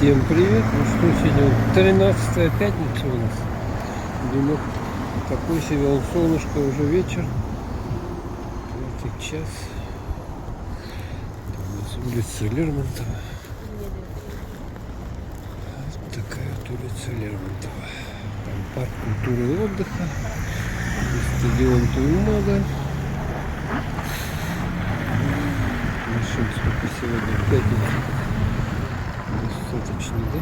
Всем привет! Ну что, сегодня 13 пятница у нас. Денек такой себе, он солнышко, уже вечер. Вот час. Там у нас улица Лермонтова. Вот такая вот улица Лермонтова. Там парк культуры и отдыха. Стадион немного. Машин сколько сегодня? Пятница. Достаточно, да?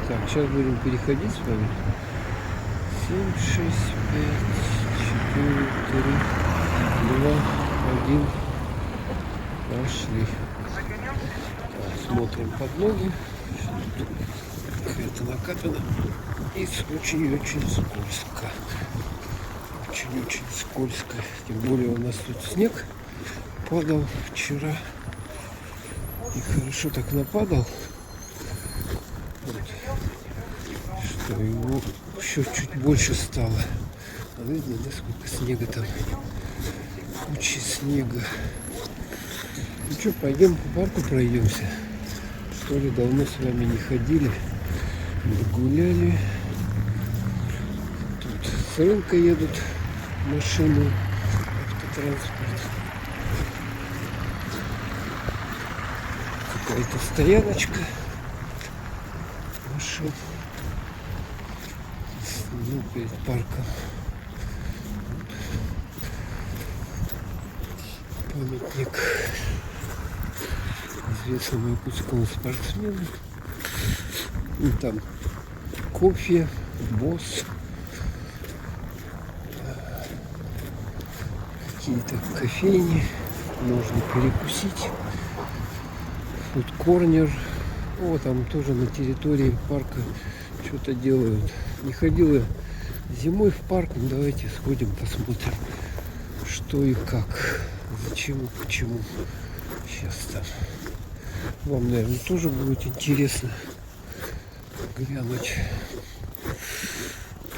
Так, сейчас будем переходить с вами. 7, 6, 5, 4, 3, 2, 1. Пошли. Так, смотрим под ноги. Какая-то накатана. И очень-очень скользко. Очень-очень скользко. Тем более у нас тут снег падал вчера. И хорошо так нападал. Вот. Что его еще чуть больше стало. А видно, да, сколько снега там. Куча снега. Ну что, пойдем по парку пройдемся. Что ли, давно с вами не ходили. Не гуляли. Тут с рынка едут машины, автотранспорт. Какая-то стояночка машин. Ну, перед парком. Памятник известному якутскому спортсмену. И там кофе, босс, какие-то кофейни, можно перекусить. Фудкорнер. О, там тоже на территории парка что-то делают. Не ходила зимой в парк, ну давайте сходим, посмотрим, что и как, зачем и почему. Сейчас там вам, наверное, тоже будет интересно глянуть.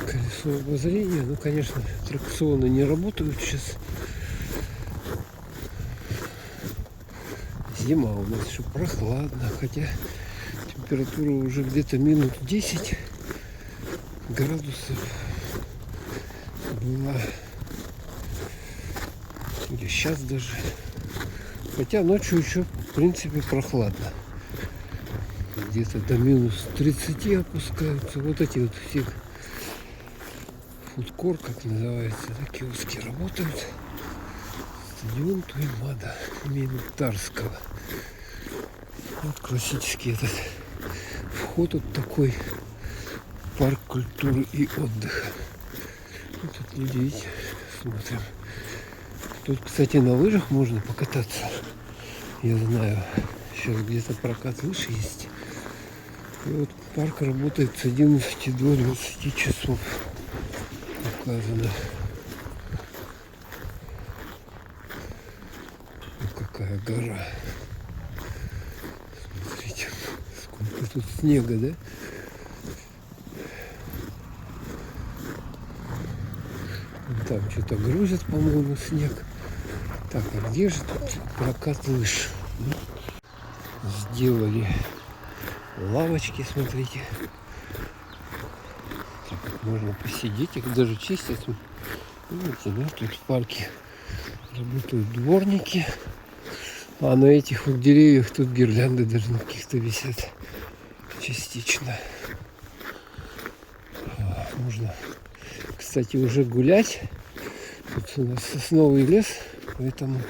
Колесо обозрения. Ну, конечно, аттракционы не работают сейчас. Зима у нас еще прохладно, хотя температура уже где-то минус 10 градусов была. Или сейчас даже. Хотя ночью еще, в принципе, прохладно. Где-то до минус 30 опускаются. Вот эти вот все фудкор, как называется, да, киоски работают. Стадион Туймада имени Тарского. Вот классический этот вход вот такой. Парк культуры и отдыха. Вот тут люди, видите, смотрим. Тут, кстати, на лыжах можно покататься. Я знаю, сейчас где-то прокат лыж есть. И вот парк работает с 11 до 20 часов. Указано. Ну, какая гора. Смотрите, сколько тут снега, да? Там что-то грузят, по-моему, снег. Так, а где же тут прокат лыж? Сделали лавочки, смотрите. Так, можно посидеть, их даже чистят. Видите, да, тут в парке работают дворники. А на этих вот деревьях тут гирлянды даже на каких-то висят частично. Можно, кстати, уже гулять. Тут у нас сосновый лес, поэтому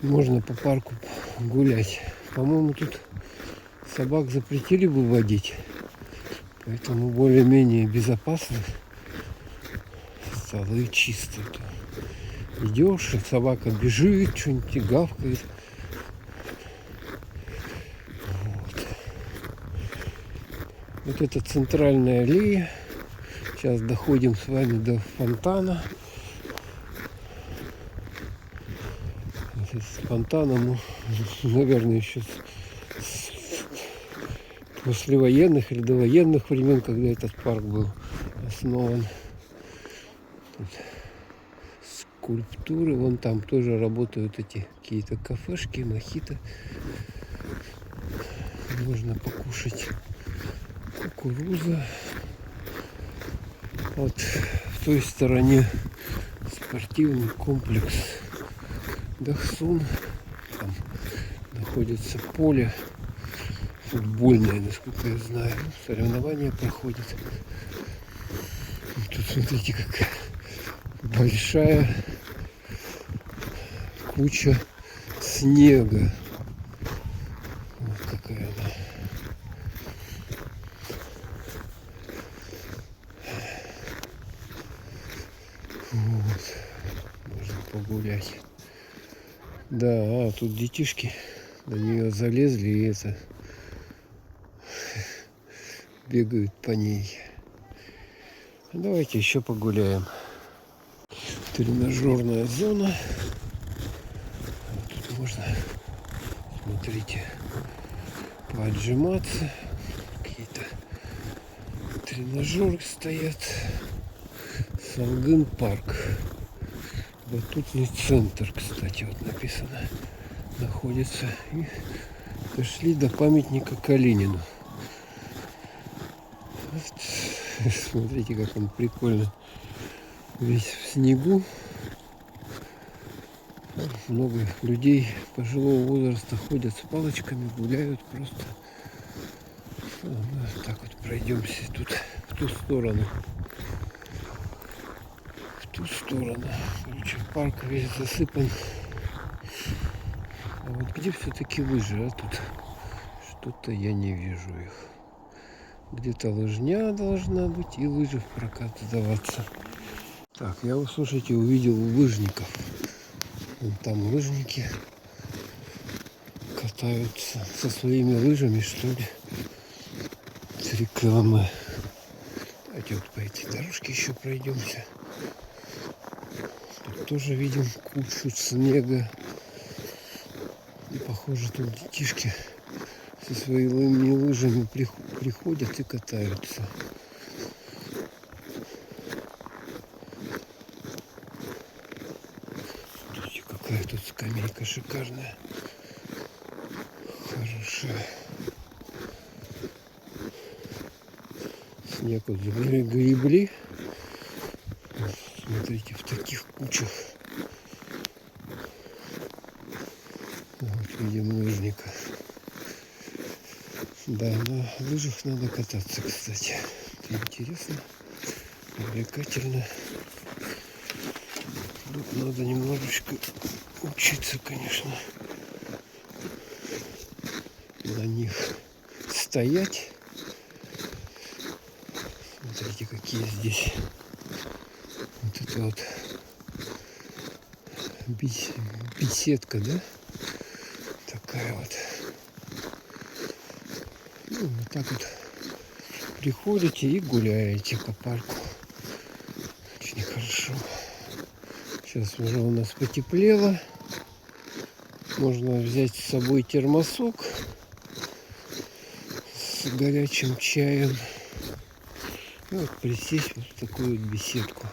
можно по парку гулять. По-моему, тут собак запретили выводить, поэтому более-менее безопасно стало и чисто. Идешь, и собака бежит, что-нибудь гавкает. Вот это центральная аллея. Сейчас доходим с вами до фонтана. С фонтаном, наверное, еще послевоенных или довоенных времен, когда этот парк был основан. Тут скульптуры. Вон там тоже работают эти какие-то кафешки, мохито. Можно покушать кукуруза. Вот в той стороне спортивный комплекс Дахсун. Там находится поле футбольное, насколько я знаю. Соревнования проходят. Тут смотрите, какая большая куча снега. Вот какая она. Вот. Можно погулять. Да, тут детишки на нее залезли и это бегают по ней. Давайте еще погуляем. Тренажерная зона. Тут можно, смотрите, поотжиматься. Какие-то тренажеры стоят. Парк. Батутный центр, кстати, вот написано, находится. И дошли до памятника Калинину. Вот. Смотрите, как он прикольно. Весь в снегу. Много людей пожилого возраста ходят с палочками, гуляют просто. Вот так вот пройдемся тут в ту сторону. Короче, парк весь засыпан. А вот где все-таки лыжи, а тут что-то я не вижу их. Где-то лыжня должна быть и лыжи в прокат сдаваться. Так, я, слушайте, увидел лыжников. Вон там лыжники катаются со своими лыжами, что ли. С рекламы. Давайте вот по этой дорожке еще пройдемся. Тут тоже видим кучу снега. И похоже, тут детишки со своими лыжами приходят и катаются. Смотрите, какая тут скамейка шикарная. Хорошая. Снег вот загребли. Смотрите, в таких кучах. Вот видим лыжника. Да, на лыжах надо кататься, кстати. Это интересно, увлекательно. Тут надо немножечко учиться, конечно, на них стоять. Смотрите, какие здесь. Вот это вот беседка, да? Такая вот. Ну, вот так вот приходите и гуляете по парку. Очень хорошо. Сейчас уже у нас потеплело. Можно взять с собой термосок с горячим чаем. И вот присесть вот в такую вот беседку.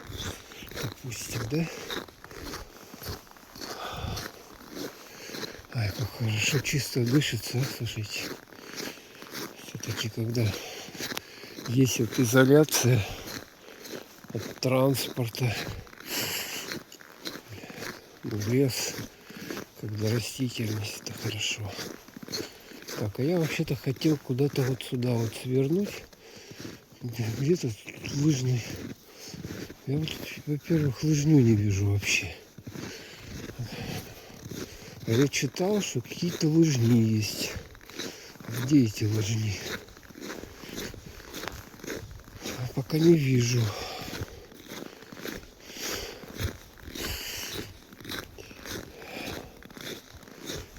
Допустим, да? Ай, как хорошо, чисто дышится, слушайте. Все-таки, когда есть вот изоляция от транспорта, лес, когда растительность, это хорошо. Так, а я вообще-то хотел куда-то вот сюда вот свернуть. Где-то лыжный. Я вот, во-первых, лыжню не вижу вообще. А я читал, что какие-то лыжни есть. Где эти лыжни? А пока не вижу.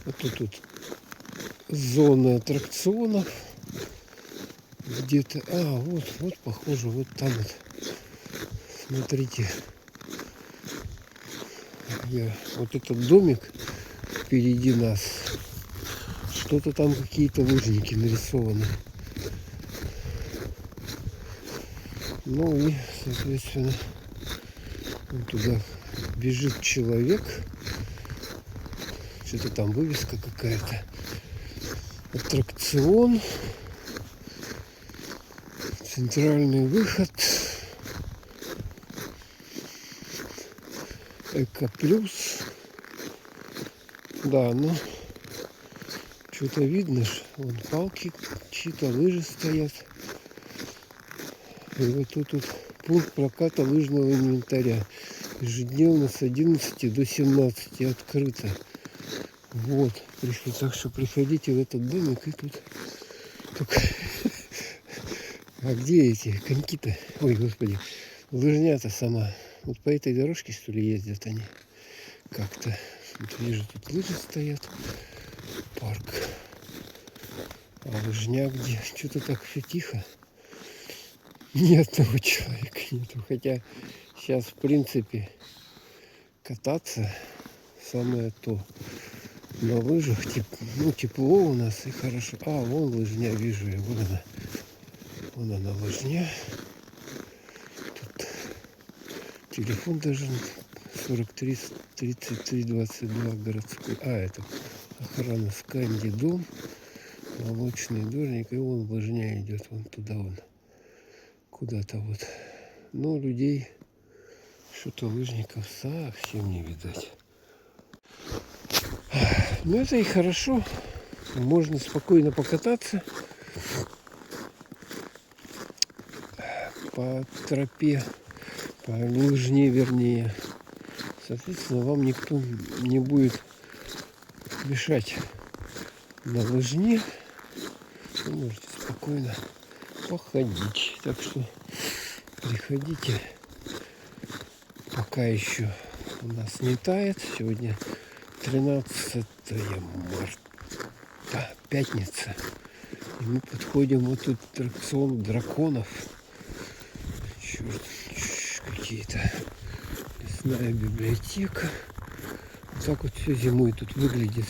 Вот тут зона аттракционов. Где-то. А, вот похоже, вот там вот. Смотрите. Вот этот домик впереди нас. Что-то там какие-то лыжники нарисованы. Ну и, соответственно, вот туда бежит человек. Что-то там вывеска какая-то. Аттракцион. Центральный выход. Эко плюс. Да, ну что-то видно, что вон палки, чьи-то лыжи стоят. И вот тут пункт проката лыжного инвентаря. Ежедневно с 11 до 17 открыто. Вот, так что приходите в этот домик и тут... Только... А где эти коньки-то? Ой, господи, лыжня-то сама. Вот по этой дорожке, что ли, ездят они как-то. Вот вижу, тут лыжи стоят. Парк. А лыжня где? Что-то так все тихо. Ни одного человека нету. Хотя сейчас, в принципе, кататься самое то. На лыжах ну, тепло у нас и хорошо. А, вон лыжня, вижу я. Вот она. Вон она, лыжня. Тут телефон даже 43 33 22 городской. А, это охрана Сканди дом. Молочный дождик. И вон лыжня идет. Вон туда вон. Куда-то вот. Но людей, что-то лыжников совсем не видать. Ну это и хорошо. Можно спокойно покататься по тропе, по лыжне вернее. Соответственно, вам никто не будет мешать на лыжне. Вы можете спокойно походить. Так что приходите. Пока еще у нас не тает. Сегодня 13 марта, пятница. И мы подходим вот тут к аттракциону драконов. Черт, какие-то. Лесная библиотека. Вот так вот все зимой тут выглядит.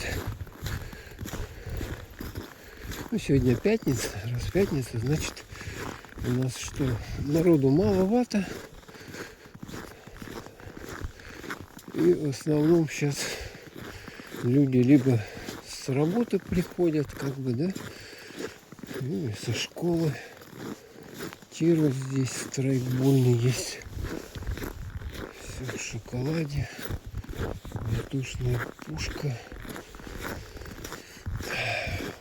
Ну, сегодня пятница. Раз пятница, значит, у нас что? Народу маловато. И в основном сейчас люди либо с работы приходят, как бы, да, или со школы. Тир здесь страйкбольный есть. Все в шоколаде. Воздушная пушка.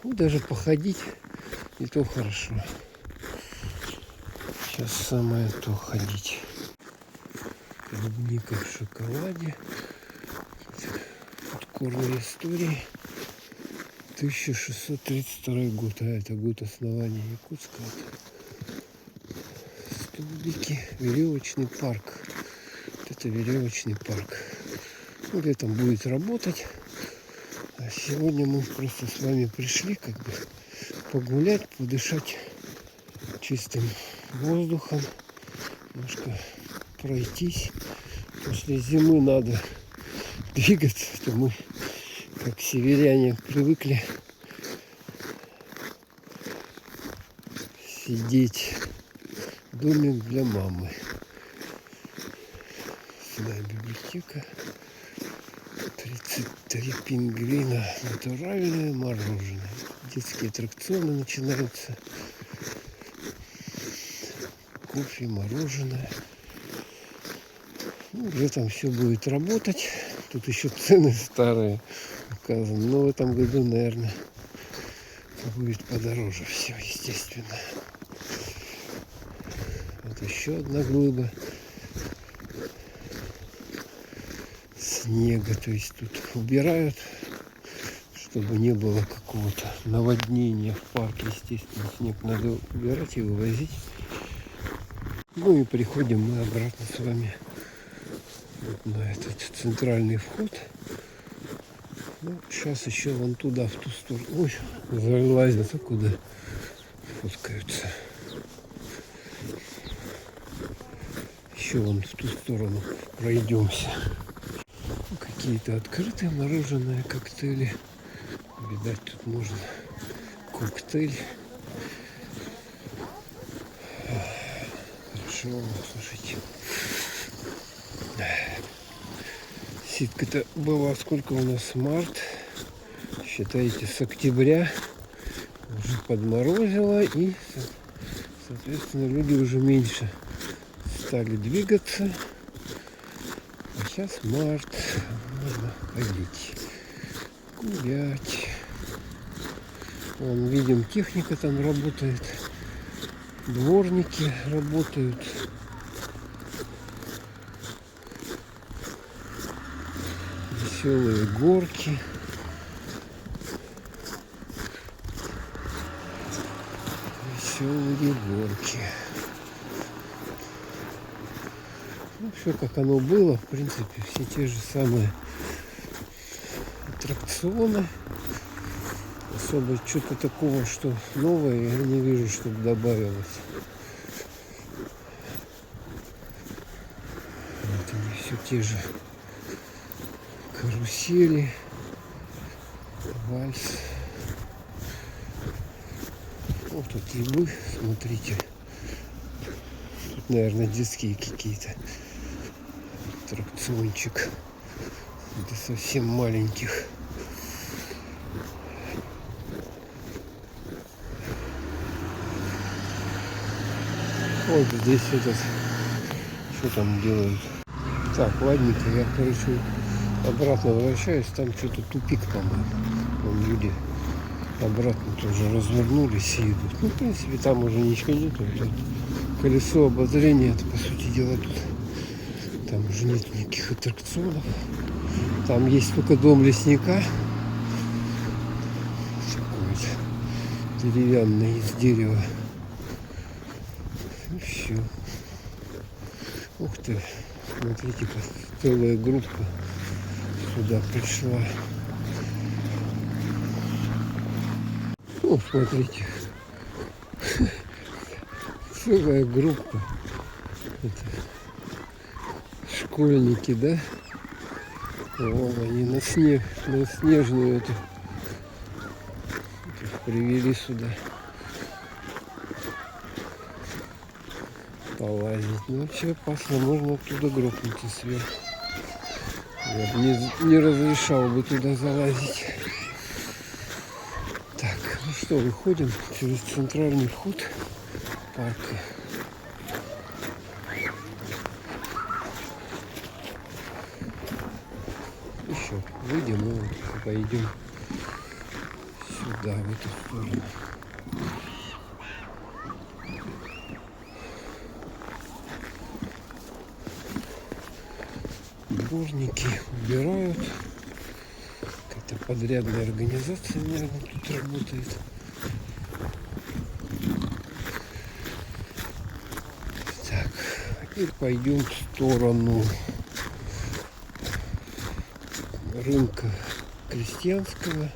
Ну, даже походить и то хорошо. Сейчас самое то ходить. Клубника в шоколаде. Подкорные истории. 1632 год. А это год основания Якутска. Столбики. Веревочный парк. Вот это веревочный парк. Вот летом будет работать. А сегодня мы просто с вами пришли как бы погулять, подышать чистым воздухом. Немножко пройтись. После зимы надо двигаться, то мы, как северяне, привыкли сидеть. Домик для мамы. Весенняя библиотека. 33 пингвина. Натуральное мороженое. Детские аттракционы начинаются. Кофе, мороженое. Ну, летом все будет работать. Тут еще цены старые указаны. Но в этом году, наверное, будет подороже все, естественно. Вот еще одна глыба снега. То есть тут убирают, чтобы не было какого-то наводнения в парке. Естественно, снег надо убирать и вывозить. Ну и приходим мы обратно с вами вот на этот центральный вход. Ну, сейчас еще вон туда, в ту сторону. Ой, залазят, а куда спускаются. Еще вон в ту сторону пройдемся. Ну, какие-то открытые мороженые коктейли. Видать, тут можно коктейль. Хорошо, слушайте. Ситка-то была, сколько у нас, март, считайте, с октября уже подморозило, и, соответственно, люди уже меньше стали двигаться. А сейчас март, можно ходить, гулять. Вон, видим, техника там работает, дворники работают. Веселые горки. Веселые горки. Ну, все как оно было, в принципе, все те же самые аттракционы. Особо что-то такого, что новое, я не вижу, чтобы добавилось. Вот они, все те же карусели, вальс. Вот тут грибы, смотрите. Тут, наверное, детские какие-то. Аттракциончик для совсем маленьких. Вот здесь этот, что там делают. Так, ладненько, я, короче, обратно возвращаюсь. Там что-то тупик, по-моему. Вон люди обратно тоже развернулись и идут. Ну, в принципе, там уже ничего нету. Тут колесо обозрения, это, по сути дела, тут. Там уже нет никаких аттракционов. Там есть только дом лесника. Такой вот деревянный, из дерева. И все. Ух ты, смотрите-ка, целая группа сюда пришла. О, смотрите. Целая группа. Это школьники, да? Вон они на снежную эту привели сюда. Полазить. Ну, вообще опасно, можно оттуда грохнуться сверху. Я бы не разрешал бы туда залазить. Так, ну что, выходим через центральный вход парка. Еще выйдем и вот пойдем сюда, в эту сторону. Дворники убирают. Какая-то подрядная организация, наверное, тут работает. Так, и пойдем в сторону рынка крестьянского,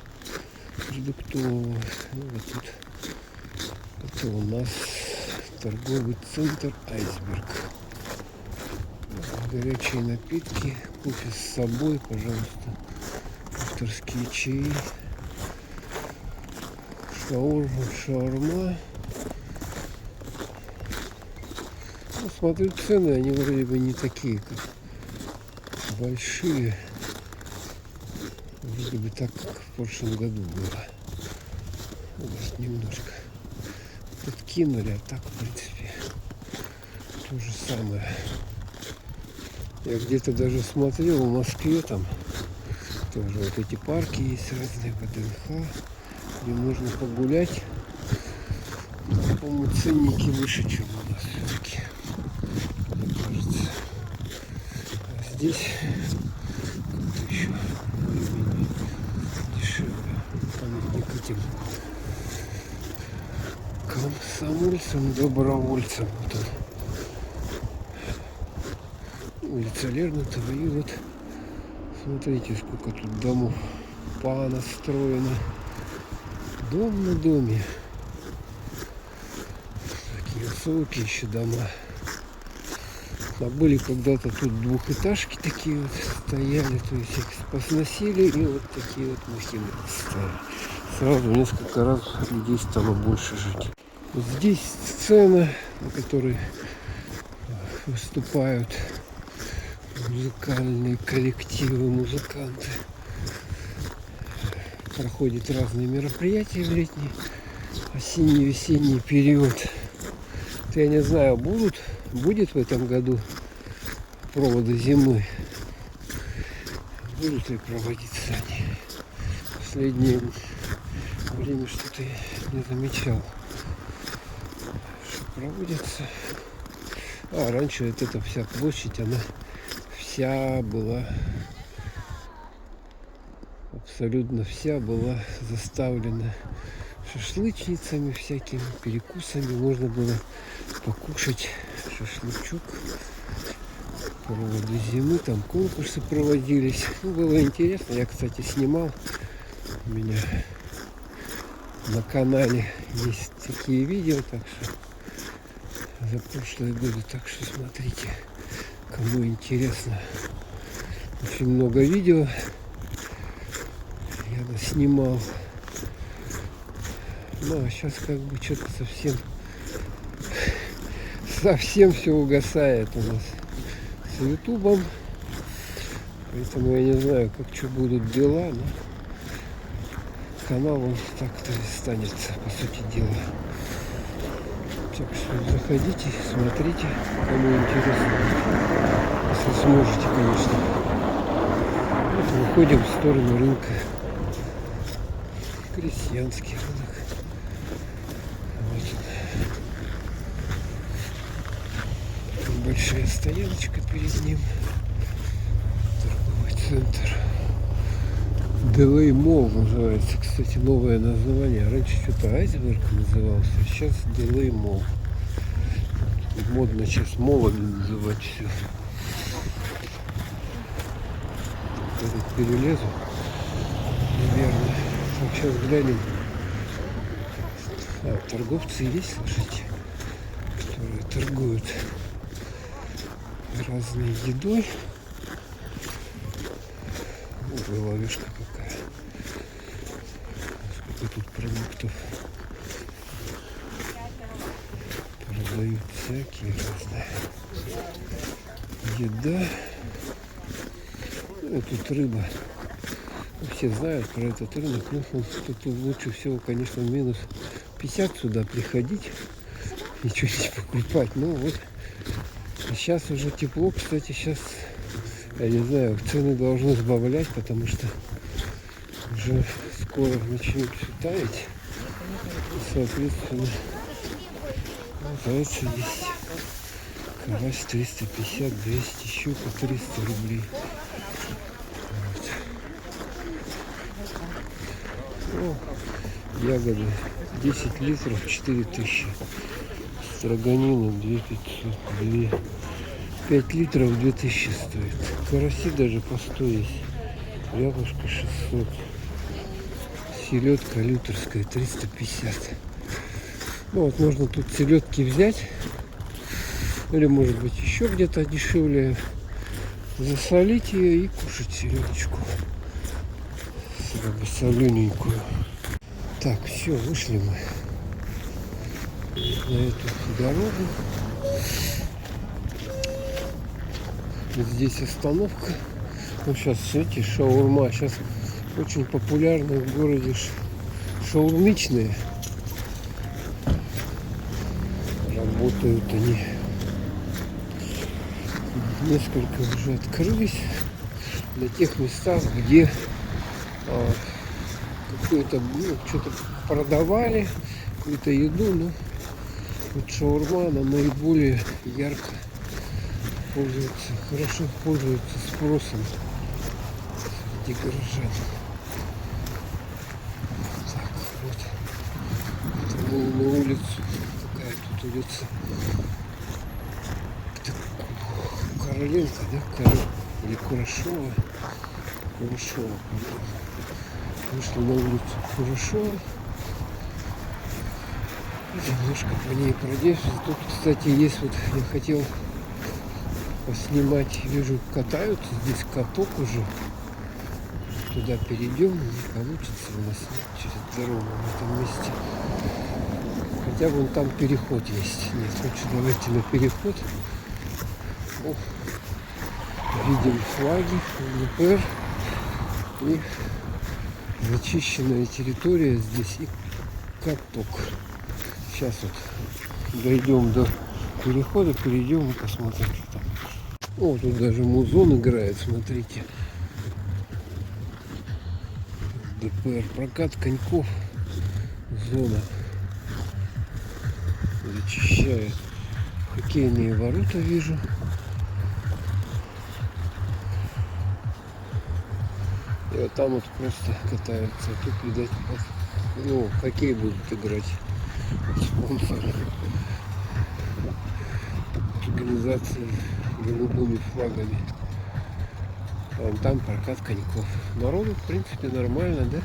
продуктового. Ну, вот тут это у нас торговый центр «Айсберг». Горячие напитки, кофе с собой, пожалуйста, авторские чаи, шаурма. Ну, смотрю, цены, они вроде бы не такие, как большие. Вроде бы так, как в прошлом году было. Вот немножко подкинули, а так, в принципе, то же самое. Я где-то даже смотрел в Москве, там тоже вот эти парки есть разные, ВДНХ, где можно погулять. По-моему, ценники выше, чем у нас все-таки, мне кажется. А здесь как-то еще более-менее дешевле. Памятник этим комсомольцам, добровольцам. Вот он. Улица Лермонтова, и вот смотрите, сколько тут домов понастроено. Дом на доме. Такие высокие еще дома. А были когда-то тут двухэтажки такие вот стояли, то есть их посносили, и вот такие вот махины стояли. Сразу несколько раз людей стало больше жить. Вот здесь сцена, на которой выступают музыкальные коллективы, музыканты. Проходят разные мероприятия в летний осенне-весенний период. Я не знаю, будет в этом году проводы зимы. Будут ли проводиться они? В последнее время что-то я не замечал, что проводится. Раньше вот эта вся площадь, она вся была, абсолютно вся была заставлена шашлычницами всякими, перекусами. Можно было покушать шашлычок. Проводы зимы, там конкурсы проводились. Было интересно. Я, кстати, снимал. У меня на канале есть такие видео, так что за прошлые годы. Так что смотрите, кому интересно. Очень много видео я снимал. Ну а сейчас как бы что-то совсем все угасает у нас с ютубом. Поэтому я не знаю, как что будут дела, но канал он так-то и останется, по сути дела. Так что заходите, смотрите, кому интересно. Если сможете, конечно. Вот выходим в сторону рынка. Крестьянский рынок. Вот он. Большая стояночка перед ним. Торговый центр. Delay Mall называется. Кстати, новое название. Раньше что-то Айсберг назывался. Сейчас Delay Mall. Модно сейчас молами называть все. Этот перелезу. Наверное. Сейчас глянем. Торговцы есть, слушайте, которые торгуют разной едой. Вот головешка какая. Сколько тут продуктов. Продают всякие разные. Еда. Тут рыба. Все знают про этот рынок. Ну, тут лучше всего, конечно, минус 50 сюда приходить и что-нибудь покупать. Ну вот. Сейчас уже тепло. Кстати, сейчас, я не знаю, цены должны сбавлять, потому что уже скоро начнет все таять. И, соответственно, зайцы есть. Карась 350, 200, щука 300 рублей. Вот. О, ягоды 10 литров 4000. Строганина 2500, 5 литров 2000 стоит. Караси даже по 100 есть. Рябушка 600. Селедка лютерская 350. Ну вот можно тут селедки взять. Или может быть еще где-то дешевле. Засолить ее и кушать селедочку. Солененькую. Так, все, вышли мы на эту дорогу. Здесь остановка. Ну, сейчас, смотрите, шаурма. Сейчас очень популярны в городе шаурмичные. Работают они. Несколько уже открылись на тех местах, где какую-то, что-то продавали, какую-то еду, но вот шаурма, она наиболее ярко пользуется, хорошо пользуется спросом среди горожан. Так, вот. Это мы на улицу. Какая тут улица? Короленко, да? Или Курашова? Курашова, по-моему. Вышли на улицу Курашова. Немножко по ней пройдешься. Тут, кстати, есть вот, я хотел поснимать, вижу, катаются. Здесь каток уже. Туда перейдем, не получится у нас через дорогу в этом месте. Хотя вон там переход есть. Нет, лучше давайте на переход. О, видим флаги ЛПР и зачищенная территория здесь. И каток. Сейчас вот дойдем до перехода, перейдем и посмотрим, что там. О, тут даже музон играет, смотрите. ДПР, прокат коньков, зона. Зачищает. Хоккейные ворота вижу. И вот там вот просто катаются. А тут, видать, ну, хоккей будут играть. Спонсор организации голубыми флагами. А вон там прокат коньков. Народу, в принципе, нормально, да?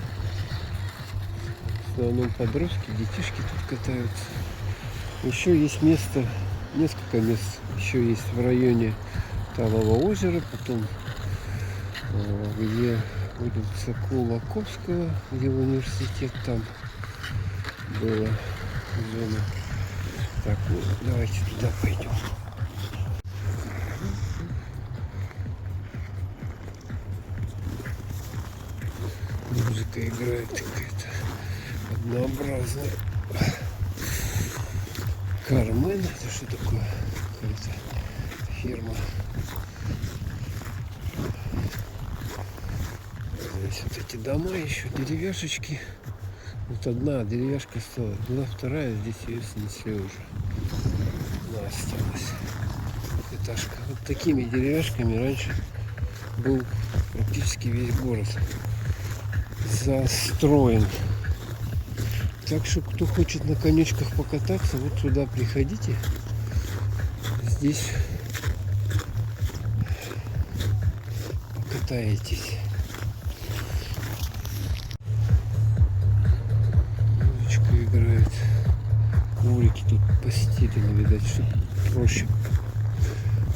В основном подростки, детишки тут катаются. Еще есть место, несколько мест еще есть в районе Талого озера, потом где улица Кулаковского, где университет, там была зона. Так, ну давайте туда пойдем. Музыка играет какая-то однообразная. Кармен, это что такое? Какая-то фирма. Здесь вот эти дома еще, деревяшечки. Вот одна деревяшка осталась, была вторая, здесь ее снесли уже. Одна осталась. Этажка. Вот такими деревяшками раньше был практически весь город застроен. Так что, кто хочет на конечках покататься, вот сюда приходите. Здесь покатаетесь. Музычка играет. Коврики тут постелены, видать, чтобы проще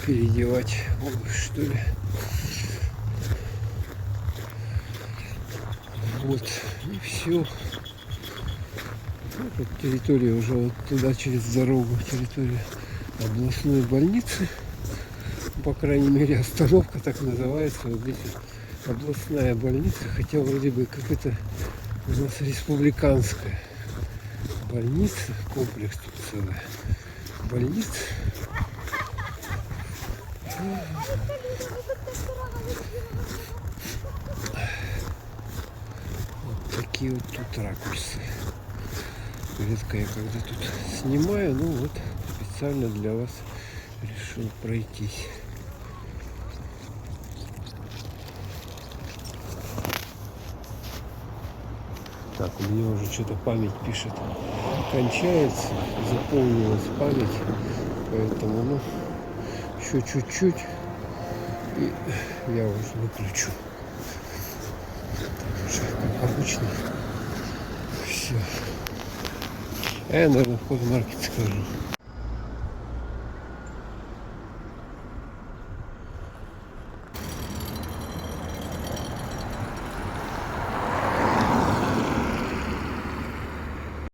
переодевать обувь, что ли. Вот, и все. Вот территория уже вот туда через дорогу, территория областной больницы. По крайней мере, остановка так называется. Вот здесь вот областная больница, хотя вроде бы как это у нас республиканская больница, комплекс тут целый. Больница. Вот такие вот тут ракурсы. Редко я когда тут снимаю, ну вот специально для вас решил пройтись. Так, у меня уже что-то память пишет. Кончается, заполнилась память, поэтому, ну, еще чуть-чуть, и я уже выключу. Так уже, как обычно, все. Я, наверное, в хозмаркет скажу.